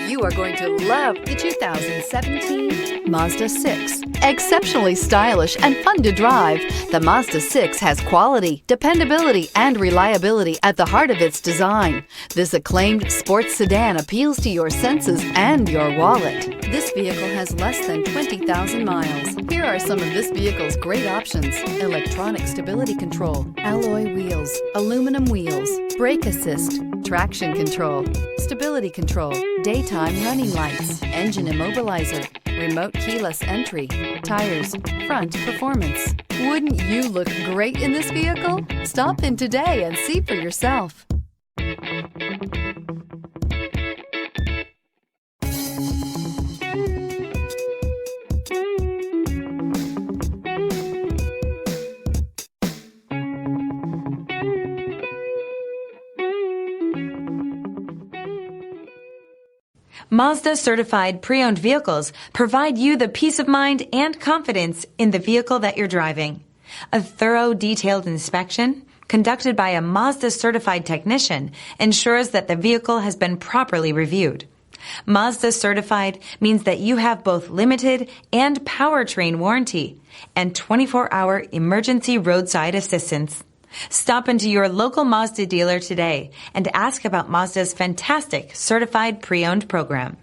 You are going to love the 2017 Mazda 6. Exceptionally stylish and fun to drive, the Mazda 6 has quality, dependability, and reliability at the heart of its design. This acclaimed sports sedan appeals to your senses and your wallet. This vehicle has less than 20,000 miles. Here are some of this vehicle's great options: electronic stability control, alloy wheels, aluminum wheels, brake assist, traction control, stability control, daytime running lights, engine immobilizer, remote keyless entry, tires, front performance. Wouldn't you look great in this vehicle? Stop in today and see for yourself. Mazda Certified Pre-Owned vehicles provide you the peace of mind and confidence in the vehicle that you're driving. A thorough, detailed inspection conducted by a Mazda Certified technician ensures that the vehicle has been properly reviewed. Mazda Certified means that you have both limited and Powertrain Warranty and 24-hour emergency roadside assistance. Stop into your local Mazda dealer today and ask about Mazda's fantastic Certified Pre-Owned program.